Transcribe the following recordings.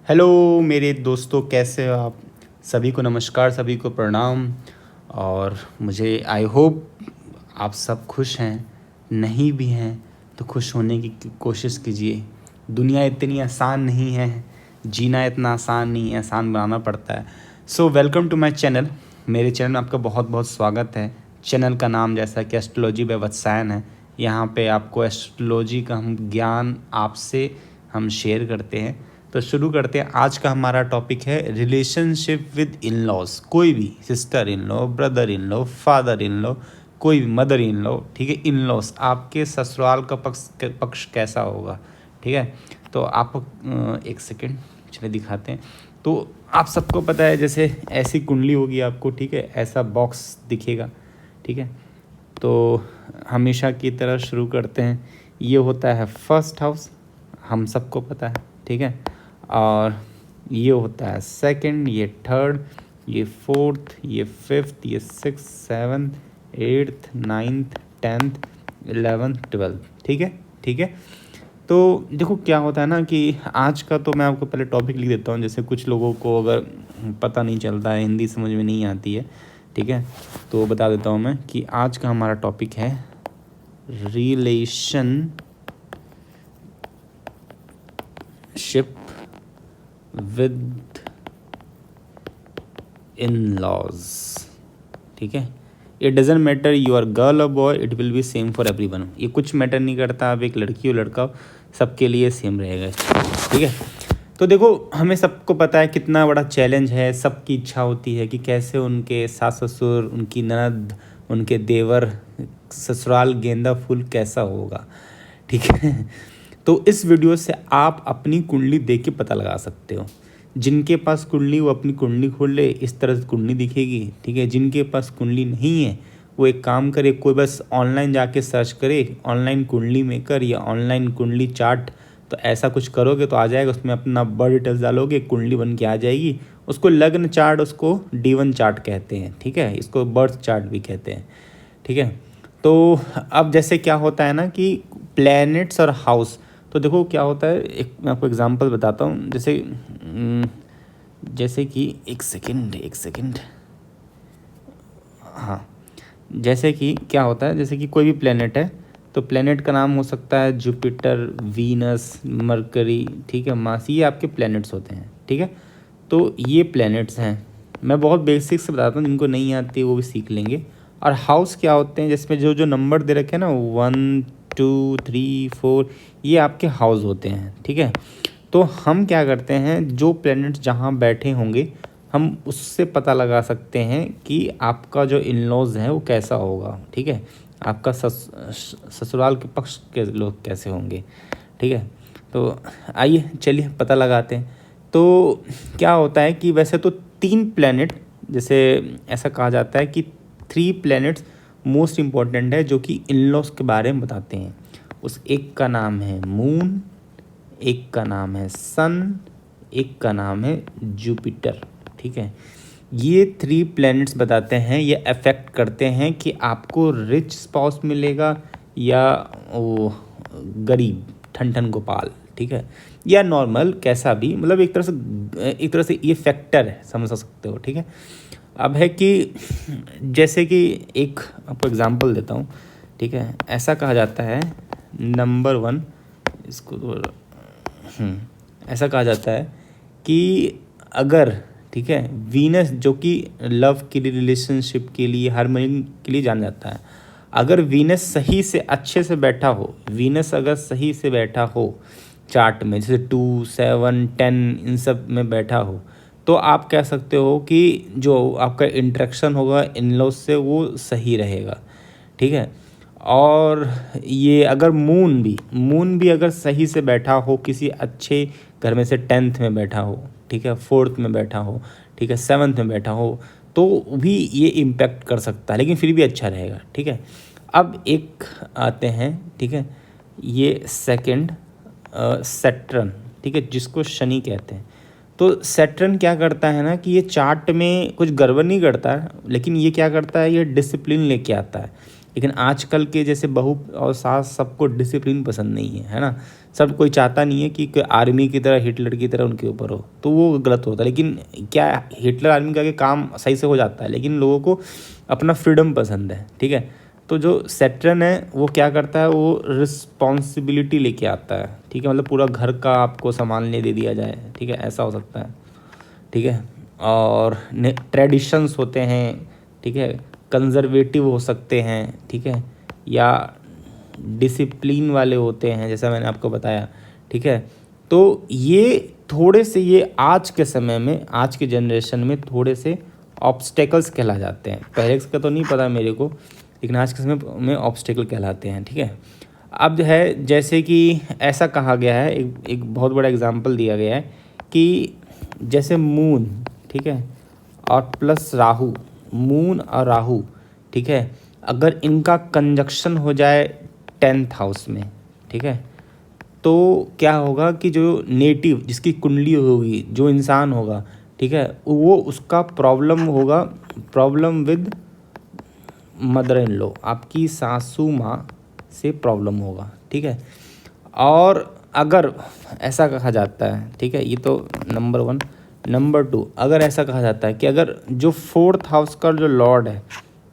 Hello मेरे दोस्तों, कैसे हो आप? सभी को नमस्कार, सभी को प्रणाम। और मुझे आई होप आप सब खुश हैं। नहीं भी हैं तो खुश होने की कोशिश कीजिए। दुनिया इतनी आसान नहीं है, जीना इतना आसान नहीं है, आसान बनाना पड़ता है। So welcome to my channel. मेरे चैनल में आपका बहुत बहुत स्वागत है। चैनल का नाम जैसा कि एस्ट्रोलॉजी बाय वत्सायन है। यहाँ पे आपको एस्ट्रोलॉजी का हम ज्ञान आपसे हम शेयर करते हैं। तो शुरू करते हैं। आज का हमारा टॉपिक है रिलेशनशिप विद इन लॉज। कोई भी sister in law, brother in law, father in law, कोई भी मदर इन लॉ, ठीक है, इन लॉज, आपके ससुराल का पक्ष कैसा होगा, ठीक है। तो आप एक सेकेंड चलिए दिखाते हैं। तो आप सबको पता है, जैसे ऐसी कुंडली होगी आपको, ठीक है, ऐसा बॉक्स दिखेगा, ठीक है। तो हमेशा की तरह शुरू करते हैं। ये होता है फर्स्ट हाउस, हम सबको पता है, ठीक है। और ये होता है सेकंड, ये थर्ड, ये फोर्थ, ये फिफ्थ, ये six, seventh, eighth, ninth, tenth, 11th, 12th, ठीक है, ठीक है। तो देखो क्या होता है ना कि आज का तो मैं आपको पहले टॉपिक लिख देता हूँ। जैसे कुछ लोगों को अगर पता नहीं चलता है, हिंदी समझ में नहीं आती है, ठीक है, तो बता देता हूँ मैं कि आज का हमारा टॉपिक है रिलेशनशिप विद इन लॉज, ठीक है। It doesn't matter you are girl और boy, it will be same for everyone. ये कुछ मैटर नहीं करता, आप एक लड़की हो लड़का हो, सबके लिए सेम रहेगा, ठीक है। तो देखो, हमें सबको पता है कितना बड़ा चैलेंज है। सबकी इच्छा होती है कि कैसे उनके सास ससुर, उनकी ननद, उनके देवर, ससुराल गेंदा फूल कैसा होगा, ठीक है। तो इस वीडियो से आप अपनी कुंडली देख के पता लगा सकते हो। जिनके पास कुंडली, वो अपनी कुंडली खोल ले, इस तरह से कुंडली दिखेगी, ठीक है। जिनके पास कुंडली नहीं है, वो एक काम करे, कोई बस ऑनलाइन जाके सर्च करे, ऑनलाइन कुंडली मेकर या ऑनलाइन कुंडली चार्ट। तो ऐसा कुछ करोगे तो आ जाएगा, उसमें अपना बर्थ डिटेल्स डालोगे, कुंडली बन के आ जाएगी। उसको लग्न चार्ट, उसको D1 चार्ट कहते हैं, ठीक है। इसको बर्थ चार्ट भी कहते हैं, ठीक है। तो अब जैसे क्या होता है ना कि प्लैनेट्स और हाउस, तो देखो क्या होता है, एक मैं आपको एग्जांपल बताता हूँ। जैसे कि एक सेकंड, हाँ, जैसे कि क्या होता है, जैसे कि कोई भी प्लेनेट है, तो प्लेनेट का नाम हो सकता है जुपिटर, वीनस, मरकरी, ठीक है, मार्स। ये आपके प्लैनेट्स होते हैं, ठीक है। तो ये प्लैनेट्स हैं। मैं बहुत बेसिक से बताता हूँ, जिनको नहीं आती वो भी सीख लेंगे। और हाउस क्या होते हैं, जिसमें जो जो नंबर दे रखे हैं ना, 1 2 3 4, ये आपके हाउस होते हैं, ठीक है। तो हम क्या करते हैं, जो प्लैनेट्स जहाँ बैठे होंगे, हम उससे पता लगा सकते हैं कि आपका जो इन लॉज है वो कैसा होगा, ठीक है। आपका ससुराल के पक्ष के लोग कैसे होंगे, ठीक है। तो आइए चलिए पता लगाते हैं। तो क्या होता है कि वैसे तो 3 प्लैनेट, जैसे ऐसा कहा जाता है कि 3 प्लैनेट्स मोस्ट इम्पॉर्टेंट है, जो कि इन लॉज के बारे में बताते हैं। उस एक का नाम है मून, एक का नाम है सन, एक का नाम है जुपिटर, ठीक है। ये 3 प्लैनेट्स बताते हैं, ये अफेक्ट करते हैं कि आपको रिच स्पाउस मिलेगा या वो गरीब ठन ठन गोपाल, ठीक है, या नॉर्मल कैसा भी, मतलब एक तरह से ये फैक्टर है, समझ सकते हो, ठीक है। अब है कि जैसे कि एक आपको एग्जांपल देता हूँ, ठीक है। ऐसा कहा जाता है, नंबर 1, इसको ऐसा कहा जाता है कि अगर, ठीक है, वीनस जो कि लव के लिए, रिलेशनशिप के लिए, हार्मनी के लिए जाना जाता है, अगर वीनस सही से अच्छे से बैठा हो, वीनस अगर सही से बैठा हो चार्ट में, जैसे 2 7 10 इन सब में बैठा हो, तो आप कह सकते हो कि जो आपका इंटरेक्शन होगा इन लॉज से वो सही रहेगा, ठीक है। और ये अगर मून भी अगर सही से बैठा हो, किसी अच्छे घर में से 10th में बैठा हो, ठीक है, 4th में बैठा हो, ठीक है, 7th में बैठा हो, तो भी ये इम्पेक्ट कर सकता है, लेकिन फिर भी अच्छा रहेगा, ठीक है। अब एक आते हैं, ठीक है, ये सेकंड सैटर्न, ठीक है, जिसको शनि कहते हैं। तो सैटर्न क्या करता है ना कि ये चार्ट में कुछ गड़बड़ नहीं करता है, लेकिन ये क्या करता है, ये डिसिप्लिन लेके आता है। लेकिन आजकल के जैसे बहू और सास सबको डिसिप्लिन पसंद नहीं है ना। सब कोई चाहता नहीं है कि आर्मी की तरह, हिटलर की तरह उनके ऊपर हो, तो वो गलत होता है। लेकिन क्या हिटलर आर्मी का काम सही से हो जाता है, लेकिन लोगों को अपना फ्रीडम पसंद है, ठीक है। तो जो सैटर्न है वो क्या करता है, वो रिस्पॉन्सिबिलिटी लेके आता है, ठीक है। मतलब पूरा घर का आपको संभालने दे दिया जाए, ठीक है, ऐसा हो सकता है, ठीक है। और ट्रेडिशंस होते हैं, ठीक है, कंजर्वेटिव हो सकते हैं, ठीक है, या डिसिप्लिन वाले होते हैं, जैसा मैंने आपको बताया, ठीक है। तो ये थोड़े से, ये आज के समय में, आज के जनरेशन में थोड़े से ऑब्स्टेकल्स कहला जाते हैं। पहले का तो नहीं पता मेरे को, लेकिन आज के समय में ऑब्स्टेकल कहलाते हैं, ठीक है। अब है जैसे कि ऐसा कहा गया है, एक बहुत बड़ा एग्जांपल दिया गया है कि जैसे मून, ठीक है, और प्लस राहु, मून और राहु, ठीक है, अगर इनका कंजक्शन हो जाए 10th हाउस में, ठीक है, तो क्या होगा कि जो नेटिव जिसकी कुंडली होगी, जो इंसान होगा, ठीक है, वो उसका प्रॉब्लम होगा, problem with mother in law, आपकी सासू माँ से प्रॉब्लम होगा, ठीक है। और अगर ऐसा कहा जाता है, ठीक है, ये तो नंबर 1। नंबर 2, अगर ऐसा कहा जाता है कि अगर जो 4th हाउस का जो लॉर्ड है,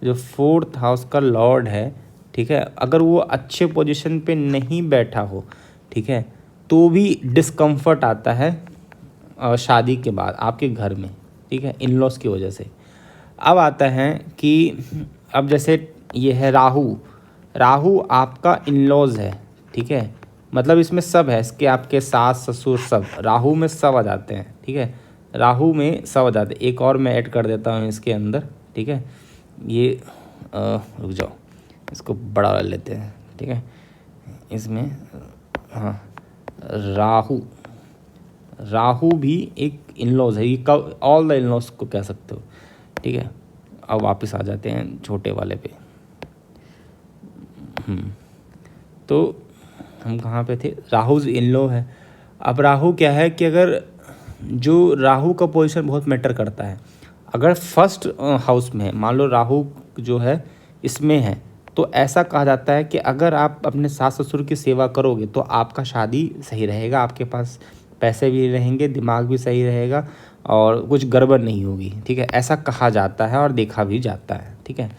जो 4th हाउस का लॉर्ड है, ठीक है, अगर वो अच्छे पोजीशन पे नहीं बैठा हो, ठीक है, तो भी डिस्कम्फर्ट आता है शादी के बाद आपके घर में, ठीक है, इन लॉज की वजह से। अब आता है कि अब जैसे ये है राहु, राहु आपका इन लॉज है, ठीक है, मतलब इसमें सब है, इसके आपके सास ससुर सब राहु में सब आ जाते हैं, ठीक है, राहु में सब आ जाते हैं। एक और मैं ऐड कर देता हूँ इसके अंदर, ठीक है, ये रुक जाओ, इसको बड़ा वाला लेते हैं, ठीक है, इसमें हाँ, राहु, राहु भी एक इन लॉज है, ये ऑल द इन लॉज को कह सकते हो, ठीक है। अब वापस आ जाते हैं छोटे वाले पे। तो हम कहाँ पे थे, राहु इन लॉ है। अब राहु क्या है कि अगर जो राहु का पोजीशन बहुत मैटर करता है, अगर फर्स्ट हाउस में है, मान लो राहु जो है इसमें है, तो ऐसा कहा जाता है कि अगर आप अपने सास ससुर की सेवा करोगे तो आपका शादी सही रहेगा, आपके पास पैसे भी रहेंगे, दिमाग भी सही रहेगा और कुछ गड़बड़ नहीं होगी, ठीक है, ऐसा कहा जाता है और देखा भी जाता है, ठीक है।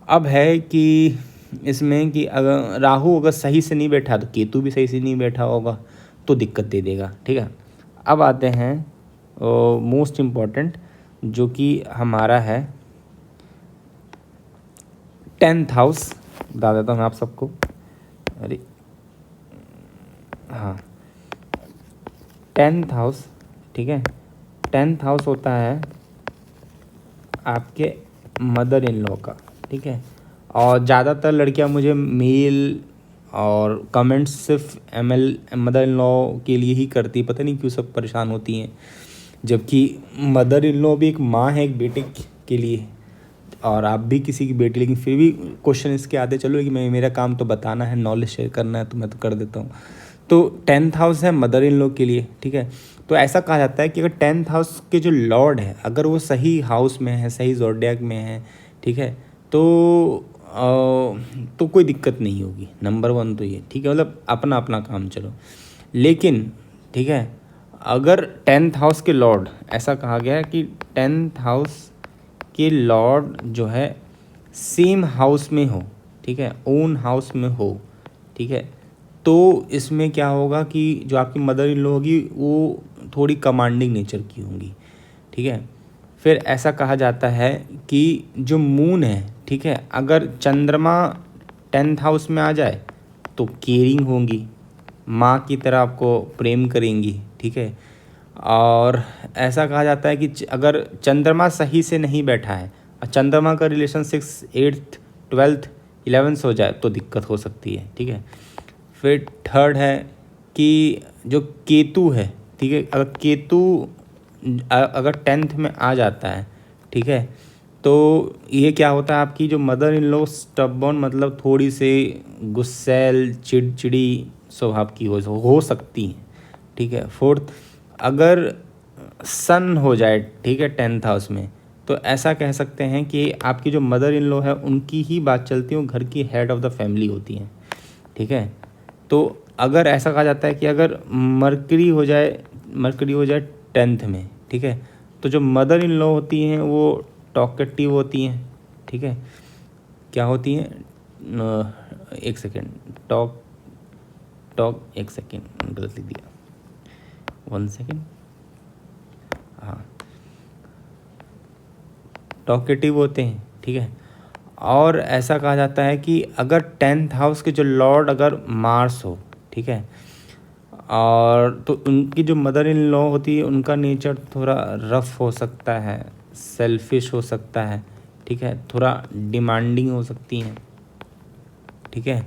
अब है कि इसमें कि अगर राहु अगर सही से नहीं बैठा तो केतु भी सही से नहीं बैठा होगा, तो दिक्कत दे देगा, ठीक है। अब आते हैं मोस्ट इम्पॉर्टेंट, जो कि हमारा है 10th हाउस, बता देता हूँ आप सबको। अरे हाँ, 10th हाउस, ठीक है, 10th हाउस होता है आपके मदर इन लॉ का, ठीक है। और ज़्यादातर लड़कियां मुझे मेल और कमेंट्स सिर्फ मदर इन लॉ के लिए ही करती, पता नहीं क्यों सब परेशान होती हैं, जबकि मदर इन लॉ भी एक माँ है एक बेटे के लिए, और आप भी किसी की बेटी, लेकिन फिर भी क्वेश्चन इसके आते चलो कि मेरा काम तो बताना है, नॉलेज शेयर करना है, तो मैं तो कर देता हूँ। तो 10th हाउस है मदर इन लॉ के लिए, ठीक है। तो ऐसा कहा जाता है कि अगर 10th हाउस के जो लॉर्ड है अगर वो सही हाउस में है, सही ज़ोडिएक में है, ठीक है, तो कोई दिक्कत नहीं होगी। नंबर 1 तो ये, ठीक है, मतलब अपना अपना काम चलो। लेकिन ठीक है, अगर 10th हाउस के लॉर्ड, ऐसा कहा गया है कि 10th हाउस के लॉर्ड जो है सेम हाउस में हो, ठीक है, ओन हाउस में हो, ठीक है, तो इसमें क्या होगा कि जो आपकी मदर इन लॉ होगी वो थोड़ी कमांडिंग नेचर की होंगी, ठीक है। फिर ऐसा कहा जाता है कि जो मून है, ठीक है, अगर चंद्रमा 10th हाउस में आ जाए तो केयरिंग होंगी, माँ की तरह आपको प्रेम करेंगी, ठीक है। और ऐसा कहा जाता है कि अगर चंद्रमा सही से नहीं बैठा है और चंद्रमा का रिलेशन 6, 8th, 12th, 11th हो जाए तो दिक्कत हो सकती है, ठीक है। फिर थर्ड है कि जो केतु है, ठीक है, अगर केतु अगर 10th में आ जाता है, ठीक है, तो ये क्या होता है, आपकी जो मदर इन लॉ स्टबॉर्न, मतलब थोड़ी सी गुस्सैल चिड़चिड़ी स्वभाव की हो सकती हैं, ठीक है। फोर्थ, अगर सन हो जाए, ठीक है, 10th हाउस में, तो ऐसा कह सकते हैं कि आपकी जो मदर इन लॉ है उनकी ही बात चलती है, वो घर की हेड ऑफ़ द फैमिली होती हैं, ठीक है। तो अगर ऐसा कहा जाता है कि अगर मरकरी हो जाए 10th में, ठीक है, तो जो मदर इन लॉ होती हैं वो टॉकेटिव होती हैं, ठीक है। क्या होती हैं? एक सेकेंड, एक सेकेंड गलत लिख दिया, 1 सेकेंड, हाँ, टॉकेटिव होते हैं, ठीक है। और ऐसा कहा जाता है कि अगर 10th हाउस के जो लॉर्ड अगर मार्स हो, ठीक है, और तो उनकी जो मदर इन लॉ होती है उनका नेचर थोड़ा रफ हो सकता है, सेल्फिश हो सकता है, ठीक है, थोड़ा डिमांडिंग हो सकती हैं, ठीक है।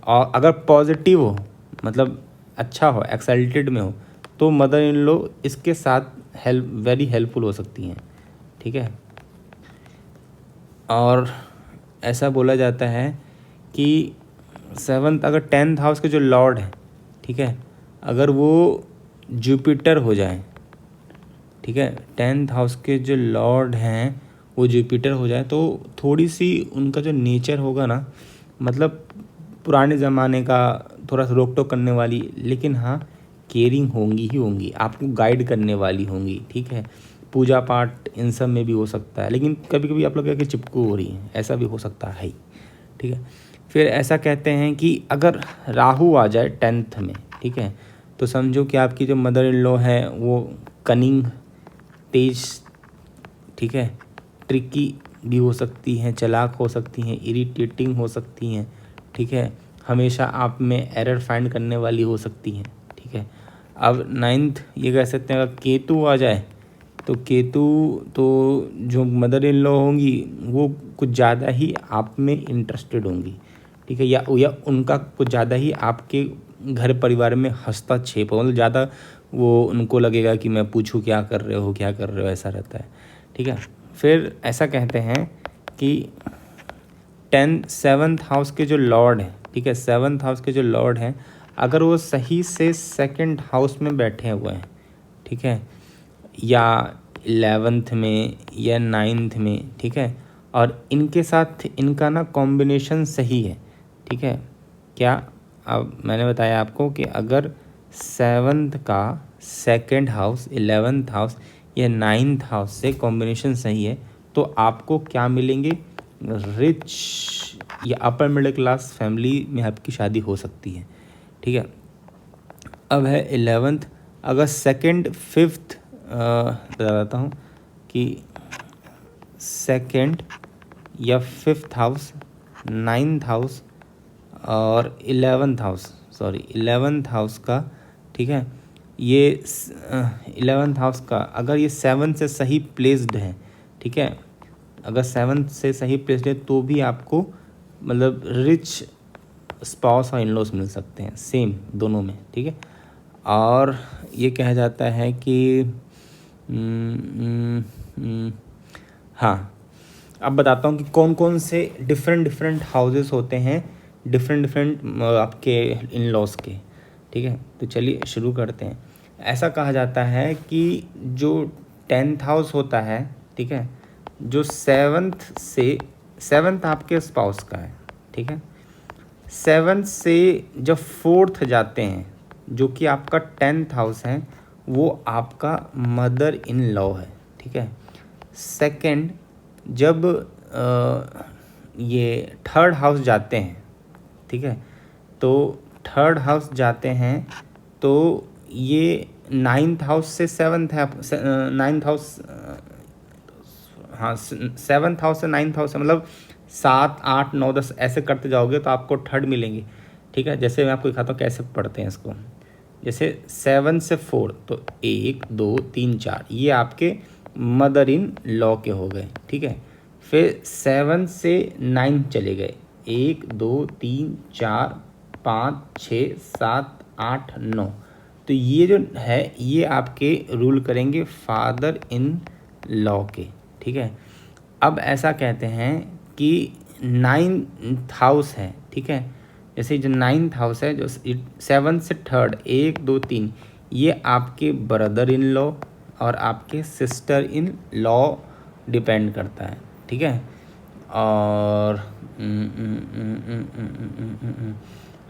और अगर पॉजिटिव हो, मतलब अच्छा हो, एक्साइटेड में हो, तो मदर इन लॉ इसके साथ वेरी हेल्पफुल हो सकती हैं, ठीक है। और ऐसा बोला जाता है कि 7th अगर 10th हाउस के जो लॉर्ड हैं, ठीक है, अगर वो जुपिटर हो जाए, ठीक है, 10th हाउस के जो लॉर्ड हैं वो जुपिटर हो जाए, तो थोड़ी सी उनका जो नेचर होगा ना, मतलब पुराने ज़माने का, थोड़ा सा रोक टोक करने वाली, लेकिन हाँ केयरिंग होंगी ही होंगी, आपको गाइड करने वाली होंगी, ठीक है। पूजा पाठ इन सब में भी हो सकता है, लेकिन कभी कभी आप लोग क्या चिपकू हो रही हैं, ऐसा भी हो सकता है, ठीक है। फिर ऐसा कहते हैं कि अगर राहु आ जाए 10th में, ठीक है, तो समझो कि आपकी जो मदर इन लॉ है वो कनिंग, तेज, ठीक है, ट्रिकी भी हो सकती हैं, चालाक हो सकती हैं, इरिटेटिंग हो सकती हैं, ठीक है, हमेशा आप में एरर फाइंड करने वाली हो सकती हैं, ठीक है। अब 9th ये कह सकते हैं अगर केतु आ जाए, तो केतु तो जो मदर इन लॉ होंगी वो कुछ ज़्यादा ही आप में इंटरेस्टेड होंगी, ठीक है, या उनका कुछ ज़्यादा ही आपके घर परिवार में हस्तक्षेप हो, मतलब ज़्यादा वो उनको लगेगा कि मैं पूछूं क्या कर रहे हो, ऐसा रहता है, ठीक है। फिर ऐसा कहते हैं कि 7th हाउस के जो लॉर्ड हैं, ठीक है, 7th हाउस के जो लॉर्ड हैं अगर वो सही से 2nd हाउस में बैठे हुए हैं, ठीक है, या 11th में या 9th में, ठीक है, और इनके साथ इनका ना कॉम्बिनेशन सही है, ठीक है। क्या? अब मैंने बताया आपको कि अगर 7th का 2nd हाउस, 11th हाउस या 9th हाउस से कॉम्बिनेशन सही है तो आपको क्या मिलेंगे? रिच या अपर मिडिल क्लास फैमिली में आपकी शादी हो सकती है, ठीक है। अब है 11th, अगर 2nd 5th बता देता हूँ कि 2nd या 5th हाउस, 9th हाउस और 11th हाउस का, ठीक है, ये 11th हाउस का अगर ये 7 से सही प्लेस्ड है, ठीक है, अगर 7 से सही प्लेस्ड है तो भी आपको मतलब रिच स्पाउस और इन-लॉज मिल सकते हैं, सेम दोनों में, ठीक है। और ये कहा जाता है कि हाँ, अब बताता हूँ कि कौन कौन से डिफरेंट हाउसेस होते हैं, डिफरेंट आपके इन लॉज के, ठीक है। तो चलिए शुरू करते हैं। ऐसा कहा जाता है कि जो 10th हाउस होता है, ठीक है, जो 7th आपके स्पाउस का है, ठीक है, 7th से जब 4th जाते हैं जो कि आपका 10th हाउस है वो आपका मदर इन लॉ है, ठीक है। 2nd जब ये 3rd हाउस जाते हैं, ठीक है, तो 3rd हाउस जाते हैं तो ये 9th हाउस से 7th है, 9th हाउस, हाँ 7th हाउस से 9th हाउस है, मतलब 7, 8, 9, 10 ऐसे करते जाओगे तो आपको 3rd मिलेंगे, ठीक है। जैसे मैं आपको दिखाता हूँ कैसे पढ़ते हैं इसको। जैसे 7 से 4 तो 1, 2, 3, 4 ये आपके मदर इन लॉ के हो गए, ठीक है। फिर 7 से 9 चले गए, 1, 2, 3, 4, 5, 6, 7, 8, 9, तो ये जो है ये आपके रूल करेंगे फादर इन लॉ के, ठीक है। अब ऐसा कहते हैं कि 9th हाउस है, ठीक है, जैसे जो 9th हाउस है, जो 7 से 3rd 1, 2, 3 ये आपके ब्रदर इन लॉ और आपके सिस्टर इन लॉ डिपेंड करता है, ठीक है। और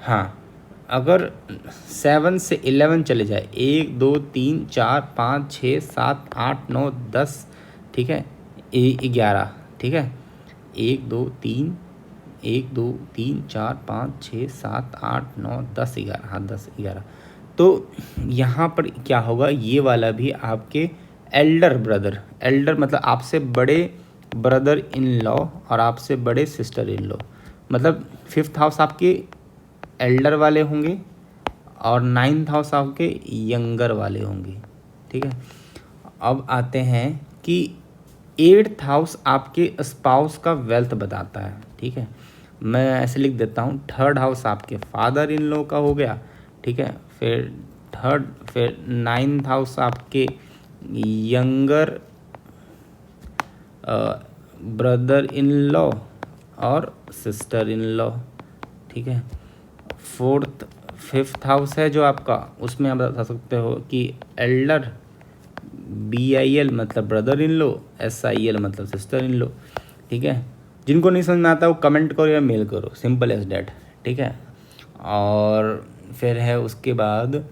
हाँ, अगर 7 से 11 चले जाए, 1 2 3 4 5 6 7 8 9 10, ठीक है, 11, ठीक है, 1 2 3 1 2 3 4 5 6 7 8 9 10 11, हाँ 10 11। तो यहाँ पर क्या होगा, ये वाला भी आपके एल्डर ब्रदर, एल्डर मतलब आपसे बड़े ब्रदर इन लॉ और आपसे बड़े सिस्टर इन लॉ, मतलब 5th हाउस आपके एल्डर वाले होंगे और 9th हाउस आपके यंगर वाले होंगे, ठीक है। अब आते हैं कि 8th हाउस आपके स्पाउस का वेल्थ बताता है, ठीक है। मैं ऐसे लिख देता हूँ, 3rd हाउस आपके फादर इन लॉ का हो गया, ठीक है। फिर 9th हाउस आपके यंगर ब्रदर इन लॉ और सिस्टर इन लॉ, ठीक है। 5th हाउस है जो आपका, उसमें आप बता सकते हो कि एल्डर, BIL मतलब ब्रदर इन लॉ, SIL मतलब सिस्टर इन लॉ, ठीक है। जिनको नहीं समझ में आता वो कमेंट करो या मेल करो, सिंपल एज डैट, ठीक है। और फिर है उसके बाद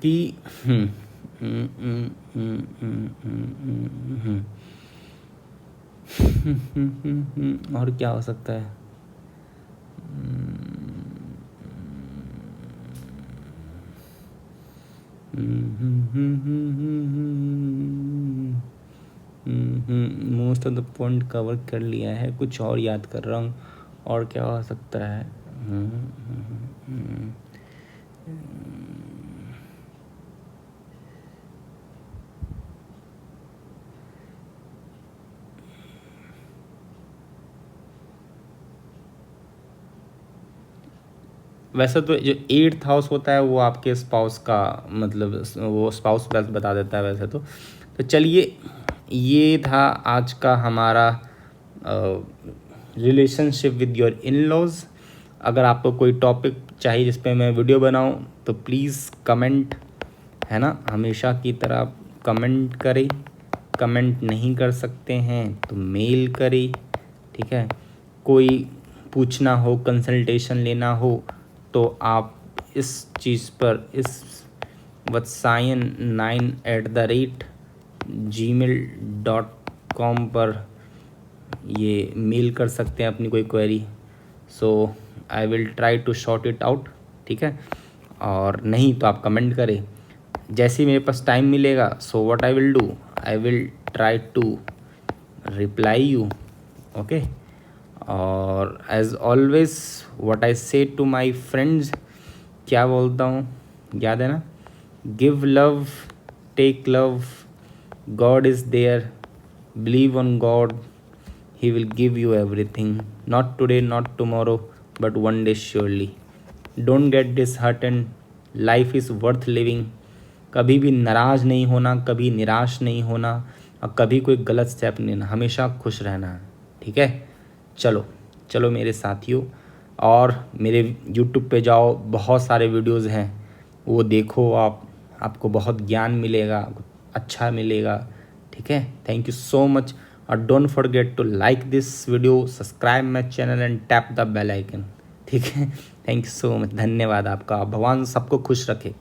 कि और क्या हो सकता है, most of the point cover कर लिया है, कुछ और याद कर रहा हूँ और क्या हो सकता है। वैसे तो जो 8th हाउस होता है वो आपके स्पाउस का मतलब वो स्पाउस वेल्थ बता देता है वैसे तो चलिए, ये था आज का हमारा relationship with your in laws. अगर आपको कोई टॉपिक चाहिए जिस पे मैं वीडियो बनाऊं तो प्लीज़ कमेंट, है ना, हमेशा की तरह कमेंट करें। कमेंट नहीं कर सकते हैं तो मेल करें, ठीक है। कोई पूछना हो, कंसल्टेशन लेना हो तो आप इस चीज़ पर, इस vatsayan9@gmail.com पर ये मेल कर सकते हैं अपनी कोई query. So I will try to short it out, ठीक है। और नहीं तो आप कमेंट करें, जैसे ही मेरे पास टाइम मिलेगा, so what I will do, I will try to reply you, okay. और as always what I say to my friends, क्या बोलता हूँ, याद है ना, give love, take love, God is there, believe on God, he will give you everything, not today not tomorrow but one day surely. Don't get disheartened, life is worth living. कभी भी नाराज़ नहीं होना, कभी निराश नहीं होना और कभी कोई गलत स्टेप नहीं लेना, हमेशा खुश रहना है, ठीक है। चलो चलो मेरे साथियों, और मेरे YouTube पे जाओ, बहुत सारे वीडियोज़ हैं, वो देखो, आपको बहुत ज्ञान मिलेगा, अच्छा मिलेगा, ठीक है। थैंक यू सो मच, और don't forget to like this video, subscribe my channel and tap the bell icon, ठीक है। थैंक यू सो मच, धन्यवाद आपका, भगवान सबको खुश रखे।